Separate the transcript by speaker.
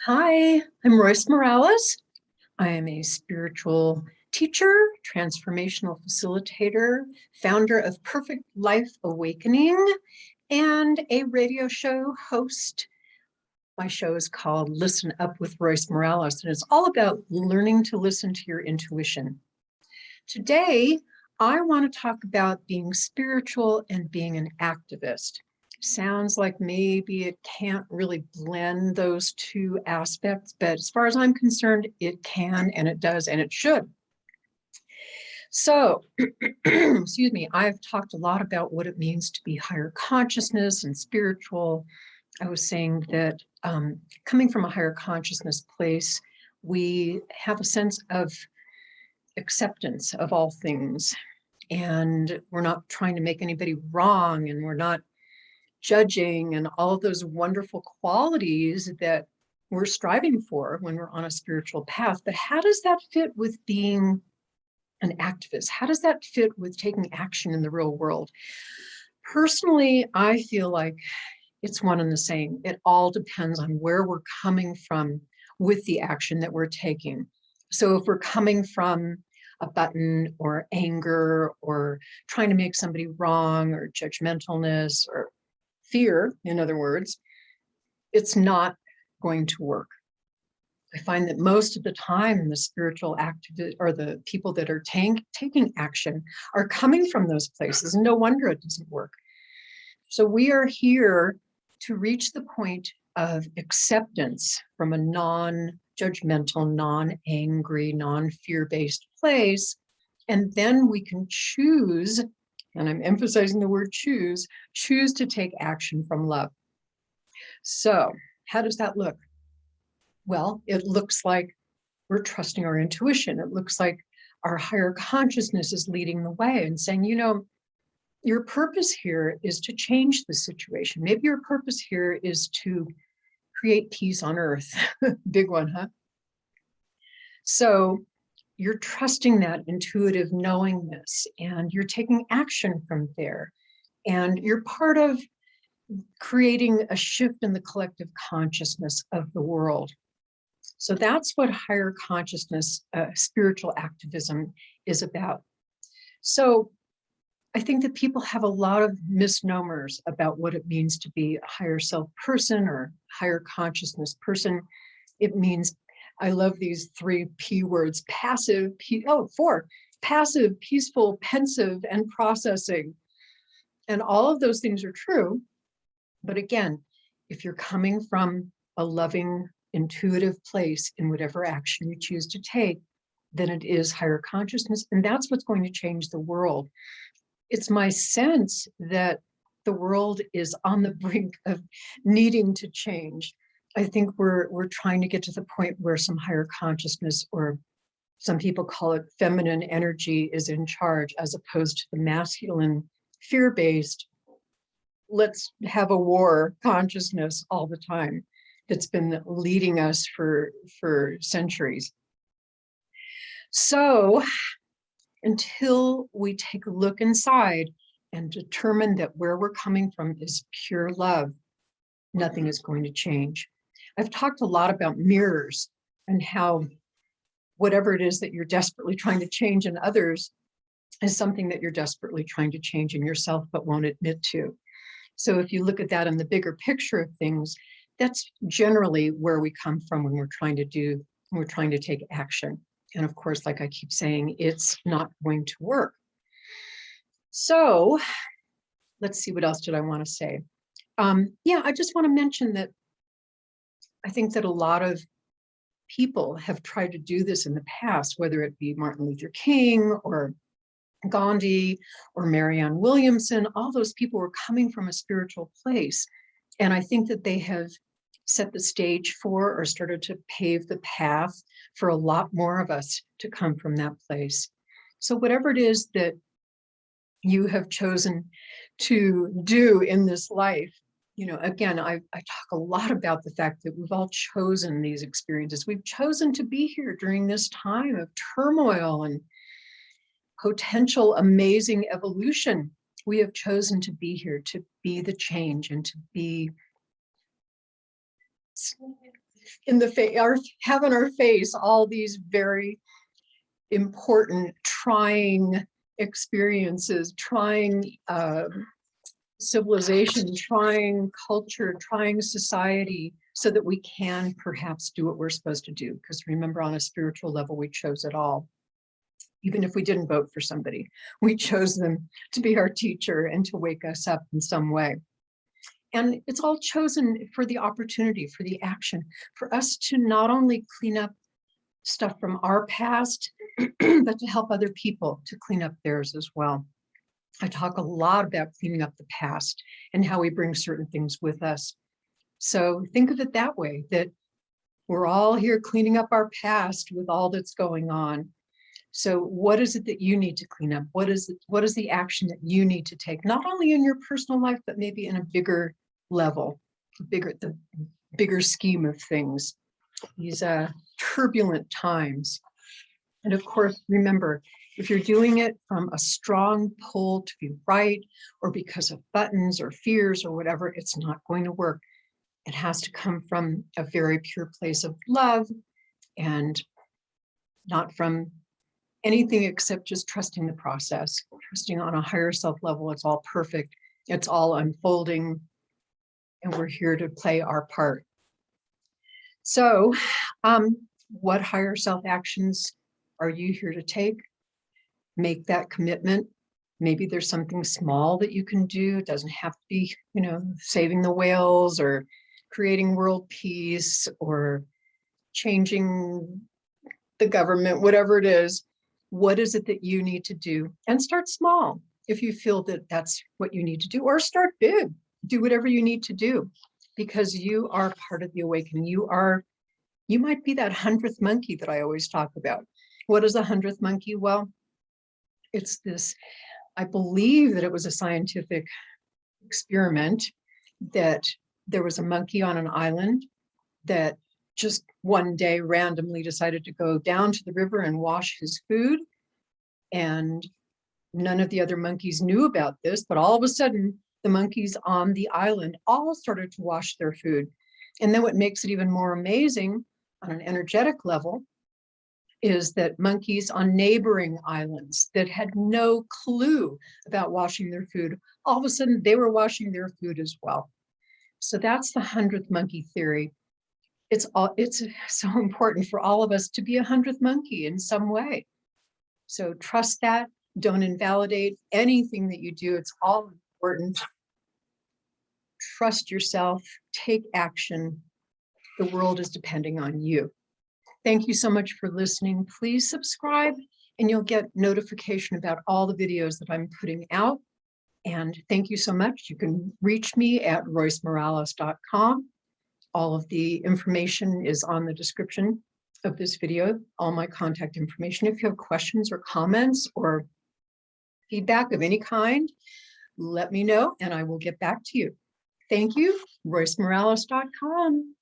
Speaker 1: Hi, I'm Royce Morales. I am a spiritual teacher, transformational facilitator, founder of Perfect Life Awakening, and a radio show host. My show is called Listen Up with Royce Morales, and it's all about learning to listen to your intuition. Today, I want to talk about being spiritual and being an activist. Sounds like maybe it can't really blend those two aspects, but as far as I'm concerned, it can and it does and it should. So, excuse me, I've talked a lot about what it means to be higher consciousness and spiritual. I was saying that coming from a higher consciousness place, we have a sense of acceptance of all things. And we're not trying to make anybody wrong, and we're not judging, and all of those wonderful qualities that we're striving for when we're on a spiritual path. But how does that fit with being an activist? How does that fit with taking action in the real world? Personally, I feel like it's one and the same. It all depends on where we're coming from with the action that we're taking. So if we're coming from a button or anger or trying to make somebody wrong or judgmentalness or fear, in other words, it's not going to work. I find that most of the time the spiritual activists or the people that are taking action are coming from those places, and no wonder it doesn't work. So we are here to reach the point of acceptance from a non-judgmental, non-angry, non-fear-based place. And then we can choose, and I'm emphasizing the word choose to take action from love. So how does that look? Well, it looks like we're trusting our intuition. It looks like our higher consciousness is leading the way and saying, you know, your purpose here is to change the situation. Maybe your purpose here is to create peace on earth. Big one, huh? So you're trusting that intuitive knowingness, and you're taking action from there. And you're part of creating a shift in the collective consciousness of the world. So that's what higher consciousness, spiritual activism is about. So I think that people have a lot of misnomers about what it means to be a higher self person or higher consciousness person. It means, I love these 3 P words, passive, 4, passive, peaceful, pensive, and processing. And all of those things are true. But again, if you're coming from a loving, intuitive place in whatever action you choose to take, then it is higher consciousness. And that's what's going to change the world. It's my sense that the world is on the brink of needing to change. I think we're trying to get to the point where some higher consciousness, or some people call it feminine energy, is in charge, as opposed to the masculine, fear-based, let's have a war consciousness all the time that's been leading us for centuries. So until we take a look inside and determine that where we're coming from is pure love, nothing is going to change. I've talked a lot about mirrors and how whatever it is that you're desperately trying to change in others is something that you're desperately trying to change in yourself but won't admit to. So if you look at that in the bigger picture of things, that's generally where we come from when we're trying to take action. And of course, like I keep saying, it's not going to work. So let's see, what else did I want to say? Yeah, I just want to mention that I think that a lot of people have tried to do this in the past, whether it be Martin Luther King or Gandhi or Marianne Williamson. All those people were coming from a spiritual place. And I think that they have set the stage for, or started to pave the path for, a lot more of us to come from that place. So whatever it is that you have chosen to do in this life, you know, again, I talk a lot about the fact that we've all chosen these experiences. We've chosen to be here during this time of turmoil and potential amazing evolution. We have chosen to be here, to be the change, and to be in the face, have in our face all these very important, trying experiences, trying civilization, trying culture, trying society, so that we can perhaps do what we're supposed to do. Because remember, on a spiritual level, we chose it all. Even if we didn't vote for somebody, we chose them to be our teacher and to wake us up in some way. And it's all chosen for the opportunity, for the action, for us to not only clean up stuff from our past, but to help other people to clean up theirs as well. I talk a lot about cleaning up the past and how we bring certain things with us. So think of it that way, that we're all here cleaning up our past with all that's going on. So what is it that you need to clean up? What is the action that you need to take, not only in your personal life, but maybe in a bigger level, the bigger scheme of things, these turbulent times. And of course, remember, if you're doing it from a strong pull to be right, or because of buttons or fears or whatever, it's not going to work. It has to come from a very pure place of love, and not from anything except just trusting the process, trusting on a higher self level. It's all perfect. It's all unfolding, and we're here to play our part. So what higher self actions are you here to take? Make that commitment. Maybe there's something small that you can do. It doesn't have to be, saving the whales or creating world peace or changing the government, whatever it is. What is it that you need to do? And start small if you feel that that's what you need to do, or start big. Do whatever you need to do, because you are part of the awakening. You might be that 100th monkey that I always talk about. What is a 100th monkey? Well, it's this, I believe that it was a scientific experiment, that there was a monkey on an island that just one day randomly decided to go down to the river and wash his food. And none of the other monkeys knew about this, but all of a sudden, the monkeys on the island all started to wash their food. And then what makes it even more amazing on an energetic level is that monkeys on neighboring islands that had no clue about washing their food, all of a sudden they were washing their food as well. So that's the 100th monkey theory. It's so important for all of us to be a 100th monkey in some way. So trust that. Don't invalidate anything that you do. It's all important. Trust yourself. Take action. The world is depending on you. Thank you so much for listening. Please subscribe, and you'll get notification about all the videos that I'm putting out. And thank you so much. You can reach me at roycemorales.com. All of the information is on the description of this video, all my contact information. If you have questions or comments or feedback of any kind, let me know and I will get back to you. Thank you, roycemorales.com.